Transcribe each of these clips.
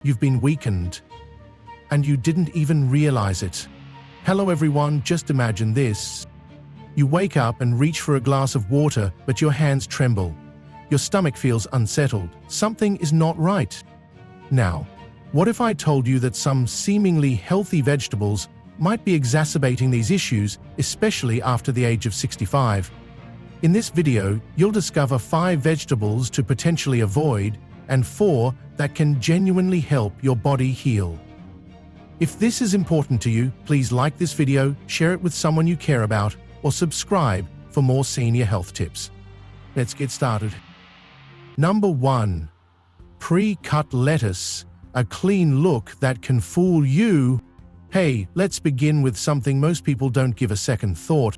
You've been weakened, and you didn't even realize it. Hello everyone, just imagine this. You wake up and reach for a glass of water, but your hands tremble. Your stomach feels unsettled. Something is not right. Now, what if I told you that some seemingly healthy vegetables might be exacerbating these issues, especially after the age of 65? In this video, you'll discover 5 vegetables to potentially avoid and 4 that can genuinely help your body heal. If this is important to you, please like this video, share it with someone you care about, or subscribe for more senior health tips. Let's get started. Number 1. Pre-cut lettuce. A clean look that can fool you. Hey, let's begin with something most people don't give a second thought.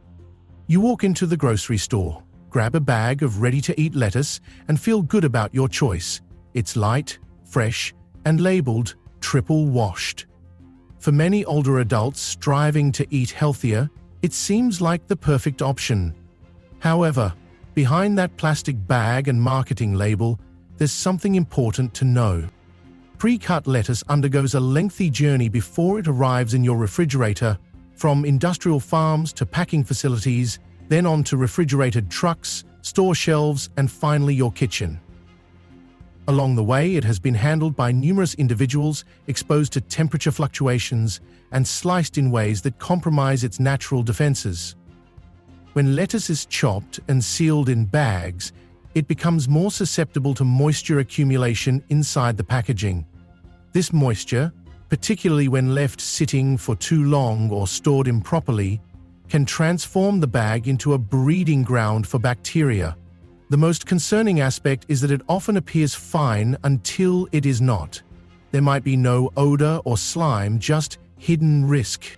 You walk into the grocery store, grab a bag of ready-to-eat lettuce, and feel good about your choice. It's light, fresh, and labeled triple washed. For many older adults striving to eat healthier, it seems like the perfect option. However, behind that plastic bag and marketing label, there's something important to know. Pre-cut lettuce undergoes a lengthy journey before it arrives in your refrigerator, from industrial farms to packing facilities, then on to refrigerated trucks, store shelves, and finally your kitchen. Along the way, it has been handled by numerous individuals, exposed to temperature fluctuations, and sliced in ways that compromise its natural defenses. When lettuce is chopped and sealed in bags, it becomes more susceptible to moisture accumulation inside the packaging. This moisture, particularly when left sitting for too long or stored improperly, can transform the bag into a breeding ground for bacteria. The most concerning aspect is that it often appears fine until it is not. There might be no odor or slime, just hidden risk.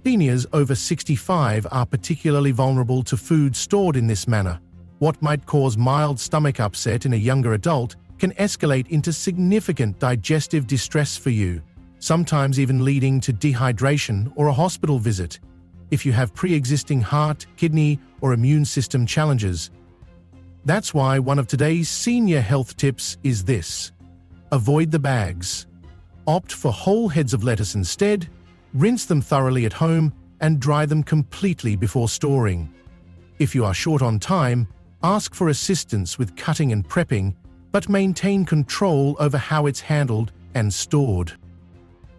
Seniors over 65 are particularly vulnerable to food stored in this manner. What might cause mild stomach upset in a younger adult can escalate into significant digestive distress for you, sometimes even leading to dehydration or a hospital visit, if you have pre-existing heart, kidney, or immune system challenges. That's why one of today's senior health tips is this: avoid the bags. Opt for whole heads of lettuce instead, rinse them thoroughly at home, and dry them completely before storing. If you are short on time, ask for assistance with cutting and prepping, but maintain control over how it's handled and stored.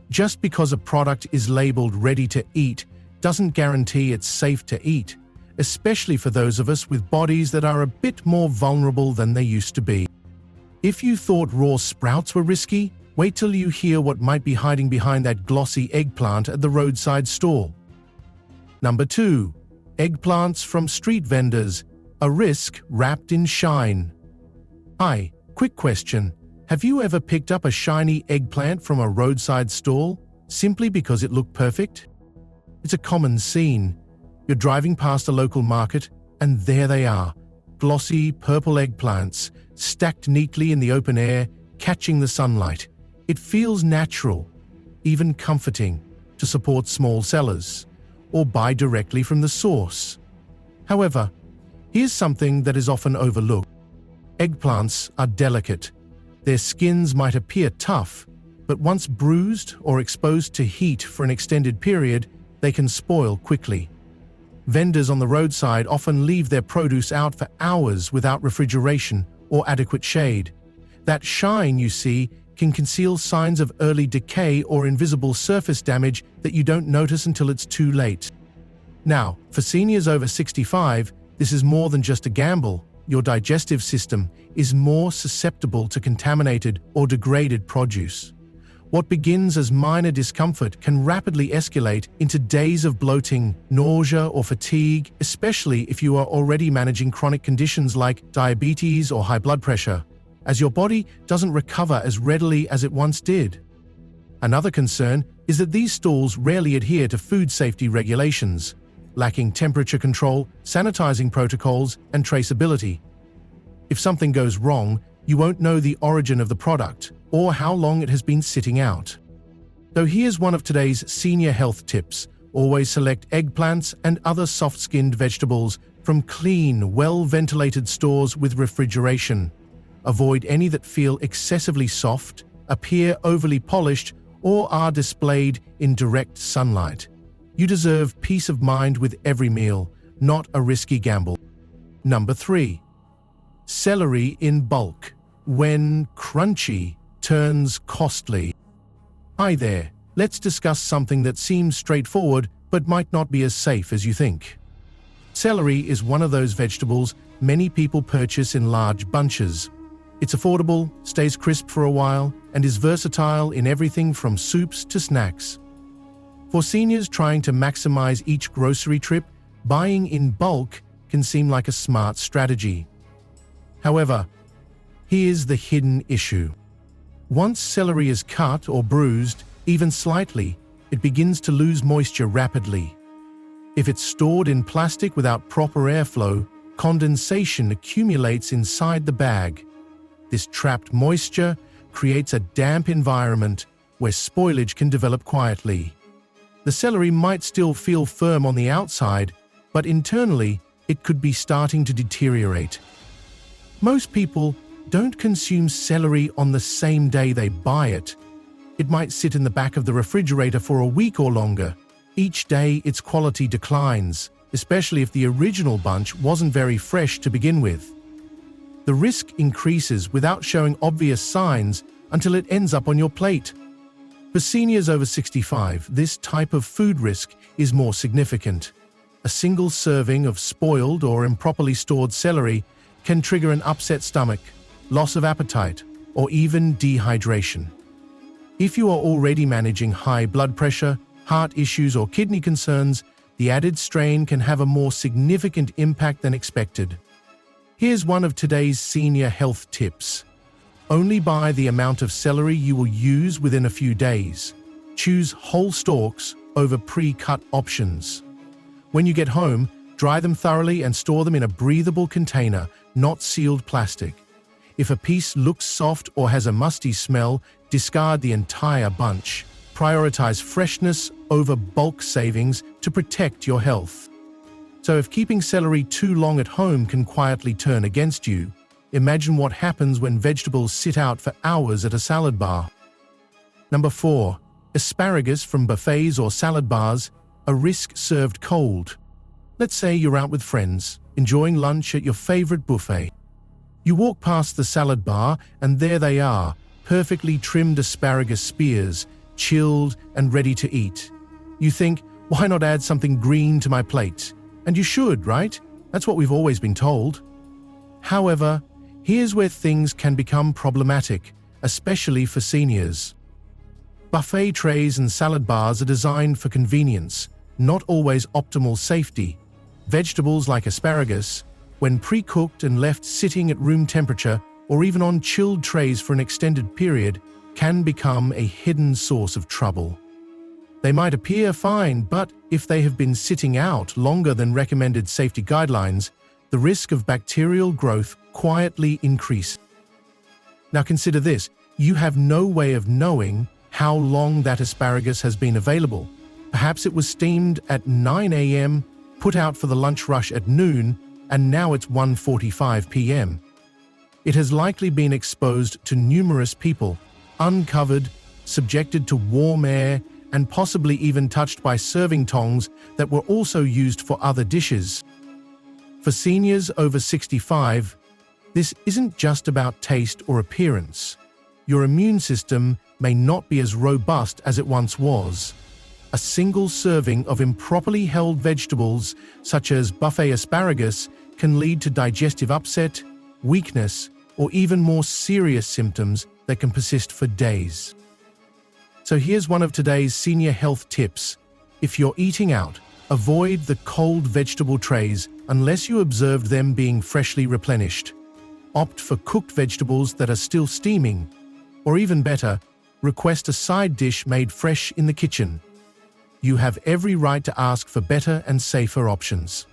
Just because a product is labeled ready to eat doesn't guarantee it's safe to eat, especially for those of us with bodies that are a bit more vulnerable than they used to be. If you thought raw sprouts were risky, wait till you hear what might be hiding behind that glossy eggplant at the roadside stall. Number 2. Eggplants from street vendors. A risk wrapped in shine. Hi, quick question. Have you ever picked up a shiny eggplant from a roadside stall simply because it looked perfect? It's a common scene. You're driving past a local market, and there they are, glossy purple eggplants, stacked neatly in the open air, catching the sunlight. It feels natural, even comforting, to support small sellers, or buy directly from the source. However, here's something that is often overlooked. Eggplants are delicate. Their skins might appear tough, but once bruised or exposed to heat for an extended period, they can spoil quickly. Vendors on the roadside often leave their produce out for hours without refrigeration or adequate shade. That shine you see can conceal signs of early decay or invisible surface damage that you don't notice until it's too late. Now, for seniors over 65, this is more than just a gamble. Your digestive system is more susceptible to contaminated or degraded produce. What begins as minor discomfort can rapidly escalate into days of bloating, nausea, or fatigue, especially if you are already managing chronic conditions like diabetes or high blood pressure, as your body doesn't recover as readily as it once did. Another concern is that these stalls rarely adhere to food safety regulations, lacking temperature control, sanitizing protocols, and traceability. If something goes wrong, you won't know the origin of the product or how long it has been sitting out. So here's one of today's senior health tips. Always select eggplants and other soft-skinned vegetables from clean, well-ventilated stores with refrigeration. Avoid any that feel excessively soft, appear overly polished, or are displayed in direct sunlight. You deserve peace of mind with every meal, not a risky gamble. Number 3. Celery in bulk. When crunchy, turns costly. Hi there, let's discuss something that seems straightforward but might not be as safe as you think. Celery is one of those vegetables many people purchase in large bunches. It's affordable, stays crisp for a while, and is versatile in everything from soups to snacks. For seniors trying to maximize each grocery trip, buying in bulk can seem like a smart strategy. However, here's the hidden issue. Once celery is cut or bruised, even slightly, it begins to lose moisture rapidly. If it's stored in plastic without proper airflow, condensation accumulates inside the bag. This trapped moisture creates a damp environment where spoilage can develop quietly. The celery might still feel firm on the outside, but internally it could be starting to deteriorate. Most people don't consume celery on the same day they buy it. It might sit in the back of the refrigerator for a week or longer. Each day its quality declines, especially if the original bunch wasn't very fresh to begin with. The risk increases without showing obvious signs until it ends up on your plate. For seniors over 65, this type of food risk is more significant. A single serving of spoiled or improperly stored celery can trigger an upset stomach, loss of appetite, or even dehydration. If you are already managing high blood pressure, heart issues, or kidney concerns, the added strain can have a more significant impact than expected. Here's one of today's senior health tips. Only buy the amount of celery you will use within a few days. Choose whole stalks over pre-cut options. When you get home, dry them thoroughly and store them in a breathable container, not sealed plastic. If a piece looks soft or has a musty smell, discard the entire bunch. Prioritize freshness over bulk savings to protect your health. So if keeping celery too long at home can quietly turn against you, imagine what happens when vegetables sit out for hours at a salad bar. Number 4. Asparagus from buffets or salad bars, a risk served cold. Let's say you're out with friends, enjoying lunch at your favorite buffet. You walk past the salad bar and there they are, perfectly trimmed asparagus spears, chilled and ready to eat. You think, why not add something green to my plate? And you should, right? That's what we've always been told. However, here's where things can become problematic, especially for seniors. Buffet trays and salad bars are designed for convenience, not always optimal safety. Vegetables like asparagus, when pre-cooked and left sitting at room temperature or even on chilled trays for an extended period, can become a hidden source of trouble. They might appear fine, but if they have been sitting out longer than recommended safety guidelines, the risk of bacterial growth quietly increases. Now consider this, you have no way of knowing how long that asparagus has been available. Perhaps it was steamed at 9 a.m., put out for the lunch rush at noon, and now it's 1:45 p.m. It has likely been exposed to numerous people, uncovered, subjected to warm air, and possibly even touched by serving tongs that were also used for other dishes. For seniors over 65, this isn't just about taste or appearance. Your immune system may not be as robust as it once was. A single serving of improperly held vegetables, such as buffet asparagus, can lead to digestive upset, weakness, or even more serious symptoms that can persist for days. So here's one of today's senior health tips. If you're eating out, avoid the cold vegetable trays unless you observed them being freshly replenished. Opt for cooked vegetables that are still steaming, or even better, request a side dish made fresh in the kitchen. You have every right to ask for better and safer options.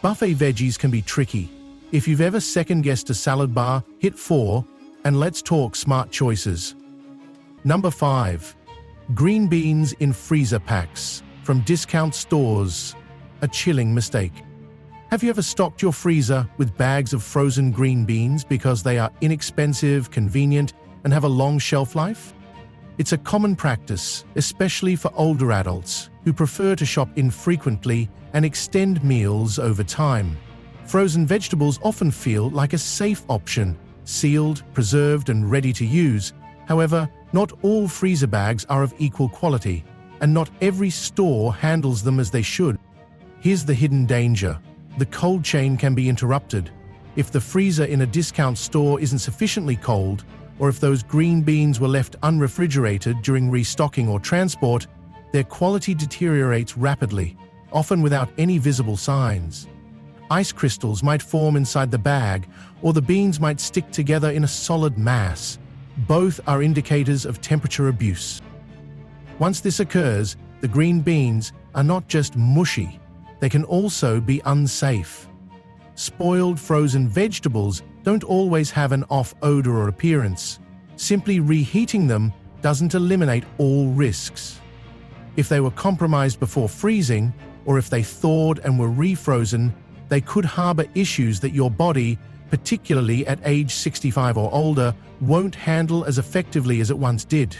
Buffet veggies can be tricky. If you've ever second-guessed a salad bar, hit 4, and let's talk smart choices. Number 5. Green beans in freezer packs from discount stores. A chilling mistake. Have you ever stocked your freezer with bags of frozen green beans because they are inexpensive, convenient, and have a long shelf life? It's a common practice, especially for older adults who prefer to shop infrequently and extend meals over time. Frozen vegetables often feel like a safe option, sealed, preserved, and ready to use. However, not all freezer bags are of equal quality, and not every store handles them as they should. Here's the hidden danger. The cold chain can be interrupted. If the freezer in a discount store isn't sufficiently cold, or if those green beans were left unrefrigerated during restocking or transport, their quality deteriorates rapidly, often without any visible signs. Ice crystals might form inside the bag, or the beans might stick together in a solid mass. Both are indicators of temperature abuse. Once this occurs, the green beans are not just mushy, they can also be unsafe. Spoiled frozen vegetables don't always have an off odor or appearance. Simply reheating them doesn't eliminate all risks. If they were compromised before freezing, or if they thawed and were refrozen, they could harbor issues that your body, particularly at age 65 or older, won't handle as effectively as it once did.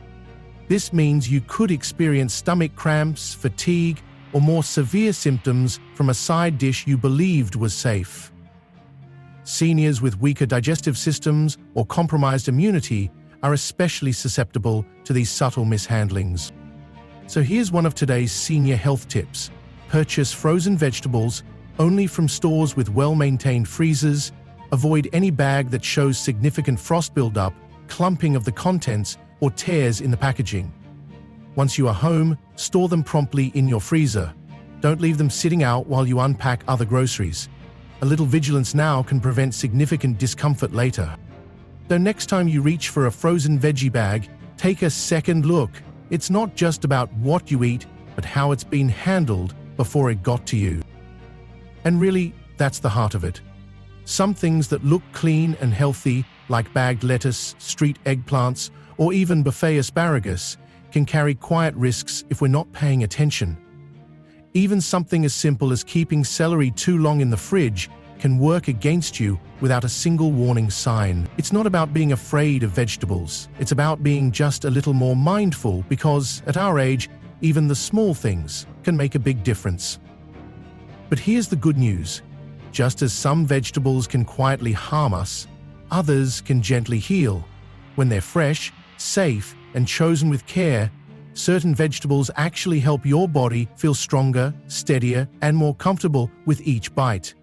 This means you could experience stomach cramps, fatigue, or more severe symptoms from a side dish you believed was safe. Seniors with weaker digestive systems or compromised immunity are especially susceptible to these subtle mishandlings. So here's one of today's senior health tips. Purchase frozen vegetables only from stores with well-maintained freezers. Avoid any bag that shows significant frost buildup, clumping of the contents, or tears in the packaging. Once you are home, store them promptly in your freezer. Don't leave them sitting out while you unpack other groceries. A little vigilance now can prevent significant discomfort later. So next time you reach for a frozen veggie bag, take a second look. It's not just about what you eat, but how it's been handled before it got to you. And really, that's the heart of it. Some things that look clean and healthy, like bagged lettuce, street eggplants, or even buffet asparagus, can carry quiet risks if we're not paying attention. Even something as simple as keeping celery too long in the fridge can work against you without a single warning sign. It's not about being afraid of vegetables. It's about being just a little more mindful because, at our age, even the small things can make a big difference. But here's the good news. Just as some vegetables can quietly harm us, others can gently heal. When they're fresh, safe, and chosen with care, certain vegetables actually help your body feel stronger, steadier, and more comfortable with each bite.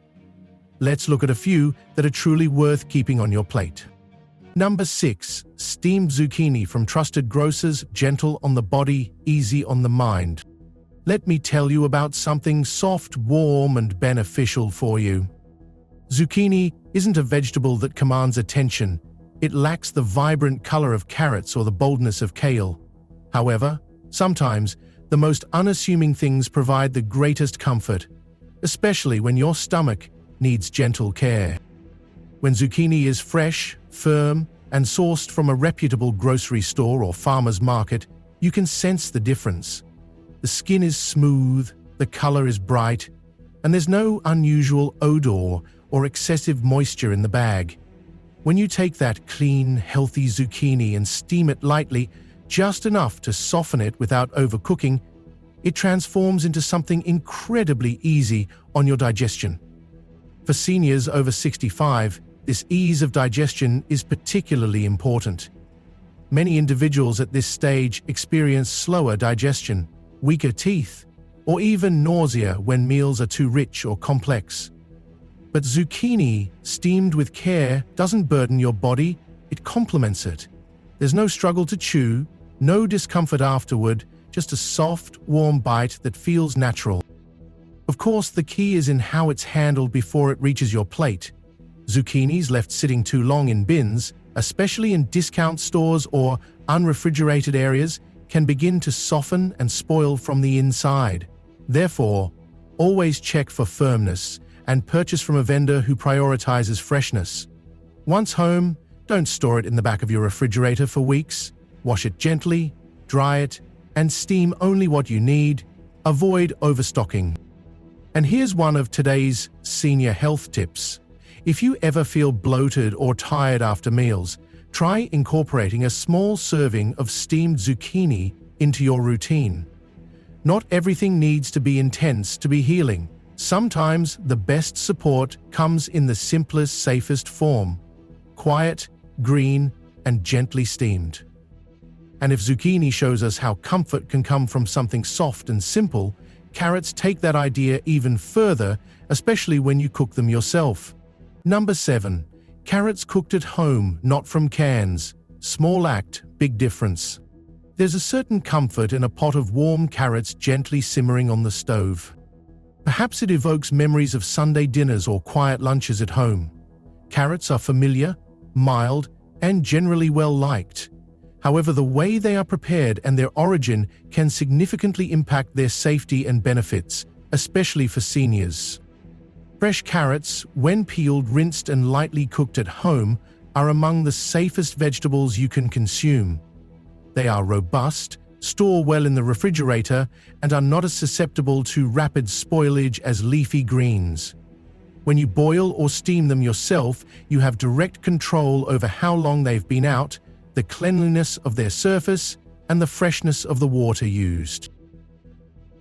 Let's look at a few that are truly worth keeping on your plate. Number 6. Steamed zucchini from trusted grocers, gentle on the body, easy on the mind. Let me tell you about something soft, warm, and beneficial for you. Zucchini isn't a vegetable that commands attention. It lacks the vibrant color of carrots or the boldness of kale. However, sometimes the most unassuming things provide the greatest comfort, especially when your stomach needs gentle care. When zucchini is fresh, firm, and sourced from a reputable grocery store or farmer's market, you can sense the difference. The skin is smooth, the color is bright, and there's no unusual odor or excessive moisture in the bag. When you take that clean, healthy zucchini and steam it lightly, just enough to soften it without overcooking, it transforms into something incredibly easy on your digestion. For seniors over 65, this ease of digestion is particularly important. Many individuals at this stage experience slower digestion, weaker teeth, or even nausea when meals are too rich or complex. But zucchini, steamed with care, doesn't burden your body, it complements it. There's no struggle to chew, no discomfort afterward, just a soft, warm bite that feels natural. Of course, the key is in how it's handled before it reaches your plate. Zucchinis left sitting too long in bins, especially in discount stores or unrefrigerated areas, can begin to soften and spoil from the inside. Therefore, always check for firmness and purchase from a vendor who prioritizes freshness. Once home, don't store it in the back of your refrigerator for weeks. Wash it gently, dry it, and steam only what you need. Avoid overstocking. And here's one of today's senior health tips. If you ever feel bloated or tired after meals, Try incorporating a small serving of steamed zucchini into your routine. Not everything needs to be intense to be healing. Sometimes the best support comes in the simplest, safest form: quiet, green, and gently steamed. And if zucchini shows us how comfort can come from something soft and simple, carrots take that idea even further, especially when you cook them yourself. Number 7. Carrots cooked at home, not from cans. Small act, big difference. There's a certain comfort in a pot of warm carrots gently simmering on the stove. Perhaps it evokes memories of Sunday dinners or quiet lunches at home. Carrots are familiar, mild, and generally well-liked. However, the way they are prepared and their origin can significantly impact their safety and benefits, especially for seniors. Fresh carrots, when peeled, rinsed, and lightly cooked at home, are among the safest vegetables you can consume. They are robust, store well in the refrigerator, and are not as susceptible to rapid spoilage as leafy greens. When you boil or steam them yourself, you have direct control over how long they've been out, the cleanliness of their surface, and the freshness of the water used.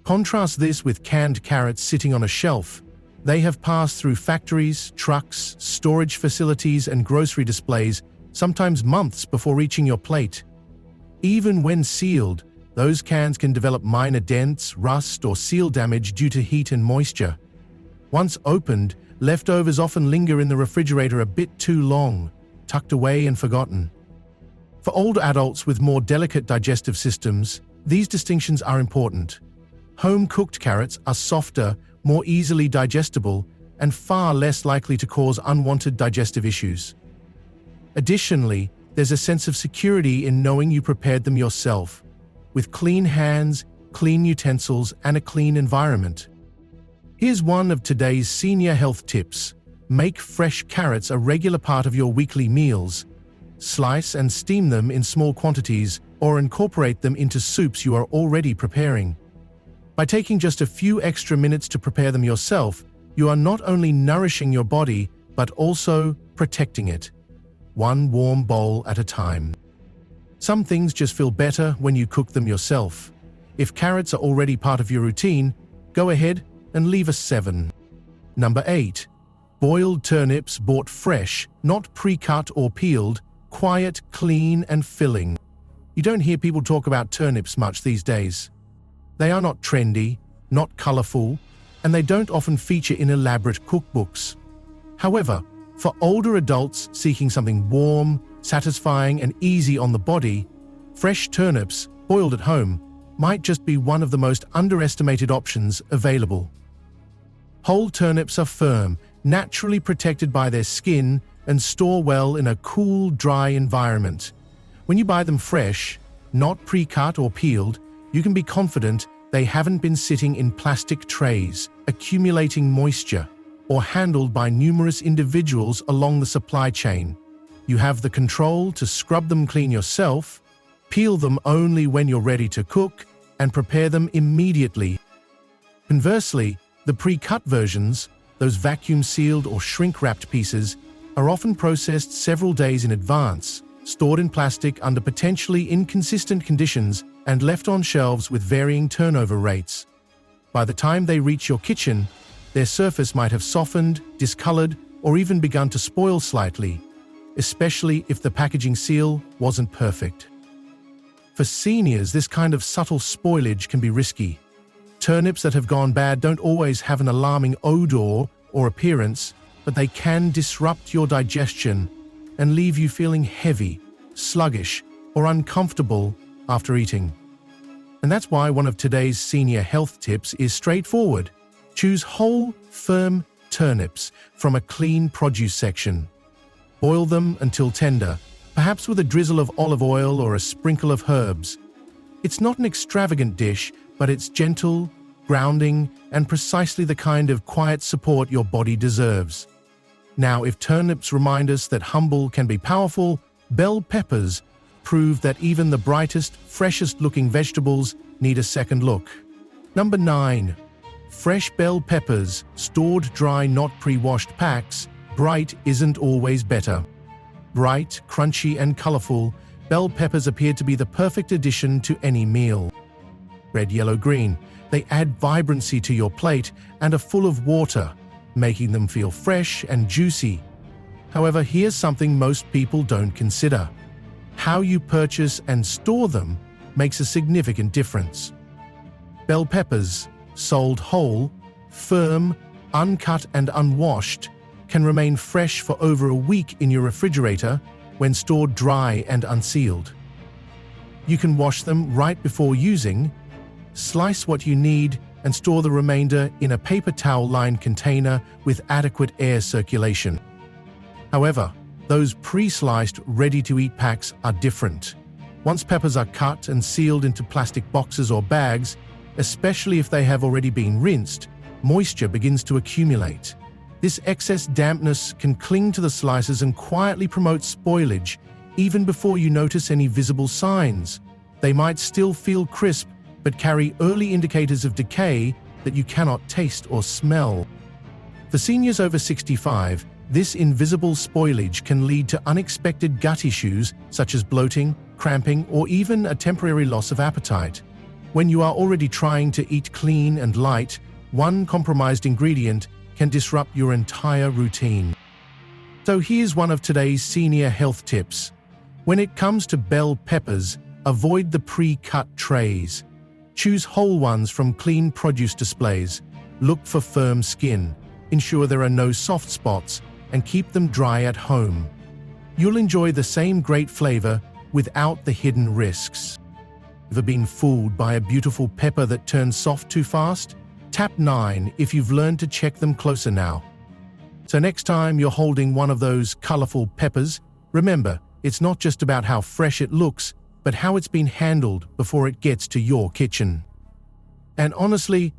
Contrast this with canned carrots sitting on a shelf. They have passed through factories, trucks, storage facilities, and grocery displays, sometimes months before reaching your plate. Even when sealed, those cans can develop minor dents, rust, or seal damage due to heat and moisture. Once opened, leftovers often linger in the refrigerator a bit too long, tucked away and forgotten. For older adults with more delicate digestive systems, these distinctions are important. Home-cooked carrots are softer, more easily digestible, and far less likely to cause unwanted digestive issues. Additionally, there's a sense of security in knowing you prepared them yourself, with clean hands, clean utensils, and a clean environment. Here's one of today's senior health tips. Make fresh carrots a regular part of your weekly meals. Slice and steam them in small quantities or incorporate them into soups you are already preparing. By taking just a few extra minutes to prepare them yourself, you are not only nourishing your body, but also protecting it. One warm bowl at a time. Some things just feel better when you cook them yourself. If carrots are already part of your routine, go ahead and leave a 7. Number 8. Boiled turnips bought fresh, not pre-cut or peeled, quiet, clean, and filling. You don't hear people talk about turnips much these days. They are not trendy, not colorful, and they don't often feature in elaborate cookbooks. However, for older adults seeking something warm, satisfying, and easy on the body, fresh turnips, boiled at home, might just be one of the most underestimated options available. Whole turnips are firm, naturally protected by their skin, and store well in a cool, dry environment. When you buy them fresh, not pre-cut or peeled, you can be confident they haven't been sitting in plastic trays, accumulating moisture, or handled by numerous individuals along the supply chain. You have the control to scrub them clean yourself, peel them only when you're ready to cook, and prepare them immediately. Conversely, the pre-cut versions, those vacuum-sealed or shrink-wrapped pieces, are often processed several days in advance, stored in plastic under potentially inconsistent conditions, and left on shelves with varying turnover rates. By the time they reach your kitchen, their surface might have softened, discolored, or even begun to spoil slightly, especially if the packaging seal wasn't perfect. For seniors, this kind of subtle spoilage can be risky. Turnips that have gone bad don't always have an alarming odor or appearance, but they can disrupt your digestion and leave you feeling heavy, sluggish, or uncomfortable after eating. And that's why one of today's senior health tips is straightforward. Choose whole, firm turnips from a clean produce section. Boil them until tender, perhaps with a drizzle of olive oil or a sprinkle of herbs. It's not an extravagant dish, but it's gentle, grounding, and precisely the kind of quiet support your body deserves. Now, if turnips remind us that humble can be powerful, bell peppers prove that even the brightest, freshest-looking vegetables need a second look. Number 9. Fresh bell peppers, stored dry, not pre-washed packs. Bright isn't always better. Bright, crunchy, and colorful, bell peppers appear to be the perfect addition to any meal. Red, yellow, green, they add vibrancy to your plate and are full of water, making them feel fresh and juicy. However, here's something most people don't consider. How you purchase and store them makes a significant difference. Bell peppers, sold whole, firm, uncut and unwashed, can remain fresh for over a week in your refrigerator when stored dry and unsealed. You can wash them right before using, slice what you need, and store the remainder in a paper towel-lined container with adequate air circulation. However, those pre-sliced, ready-to-eat packs are different. Once peppers are cut and sealed into plastic boxes or bags, especially if they have already been rinsed, moisture begins to accumulate. This excess dampness can cling to the slices and quietly promote spoilage, even before you notice any visible signs. They might still feel crisp, but carry early indicators of decay that you cannot taste or smell. For seniors over 65, this invisible spoilage can lead to unexpected gut issues such as bloating, cramping, or even a temporary loss of appetite. When you are already trying to eat clean and light, one compromised ingredient can disrupt your entire routine. So here's one of today's senior health tips. When it comes to bell peppers, avoid the pre-cut trays. Choose whole ones from clean produce displays. Look for firm skin. Ensure there are no soft spots, and keep them dry at home. You'll enjoy the same great flavor without the hidden risks. Ever been fooled by a beautiful pepper that turns soft too fast? Tap 9 if you've learned to check them closer now. So next time you're holding one of those colorful peppers, remember, it's not just about how fresh it looks, but how it's been handled before it gets to your kitchen. And honestly,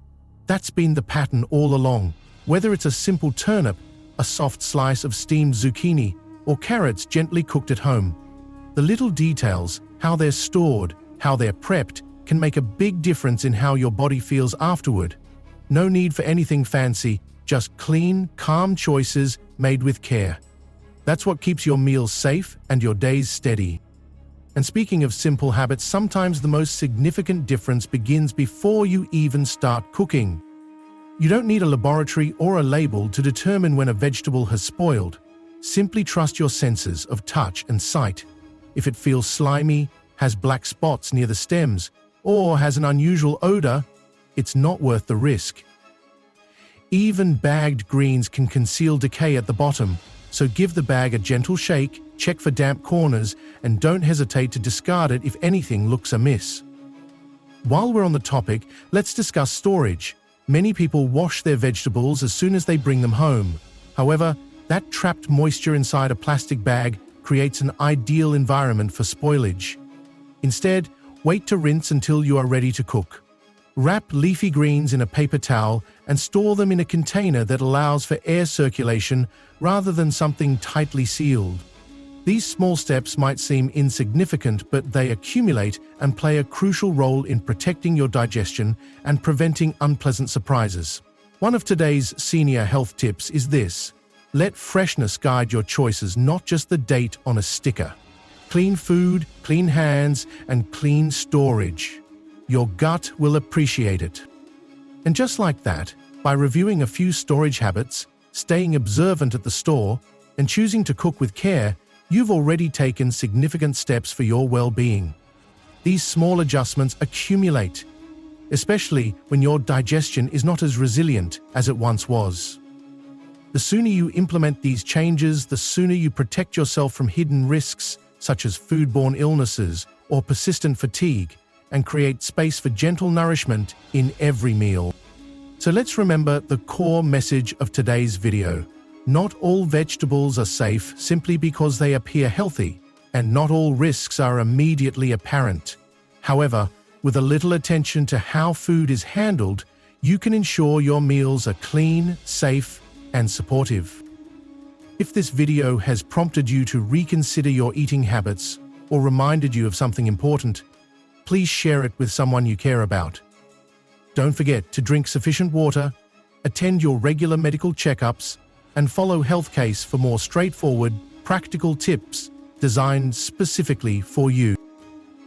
that's been the pattern all along. Whether it's a simple turnip, a soft slice of steamed zucchini, or carrots gently cooked at home, the little details, how they're stored, how they're prepped, can make a big difference in how your body feels afterward. No need for anything fancy, just clean, calm choices made with care. That's what keeps your meals safe and your days steady. And speaking of simple habits, sometimes the most significant difference begins before you even start cooking. You don't need a laboratory or a label to determine when a vegetable has spoiled. Simply trust your senses of touch and sight. If it feels slimy, has black spots near the stems, or has an unusual odor, it's not worth the risk. Even bagged greens can conceal decay at the bottom, so give the bag a gentle shake, check for damp corners, and don't hesitate to discard it if anything looks amiss. While we're on the topic, let's discuss storage. Many people wash their vegetables as soon as they bring them home. However, that trapped moisture inside a plastic bag creates an ideal environment for spoilage. Instead, wait to rinse until you are ready to cook. Wrap leafy greens in a paper towel and store them in a container that allows for air circulation rather than something tightly sealed. These small steps might seem insignificant, but they accumulate and play a crucial role in protecting your digestion and preventing unpleasant surprises. One of today's senior health tips is this: let freshness guide your choices, not just the date on a sticker. Clean food, clean hands, and clean storage. Your gut will appreciate it. And just like that, by reviewing a few storage habits, staying observant at the store, and choosing to cook with care, you've already taken significant steps for your well-being. These small adjustments accumulate, especially when your digestion is not as resilient as it once was. The sooner you implement these changes, the sooner you protect yourself from hidden risks such as foodborne illnesses or persistent fatigue, and create space for gentle nourishment in every meal. So let's remember the core message of today's video. Not all vegetables are safe simply because they appear healthy, and not all risks are immediately apparent. However, with a little attention to how food is handled, you can ensure your meals are clean, safe, and supportive. If this video has prompted you to reconsider your eating habits or reminded you of something important, please share it with someone you care about. Don't forget to drink sufficient water, attend your regular medical checkups, and follow Healthcase for more straightforward, Practical tips designed specifically for you.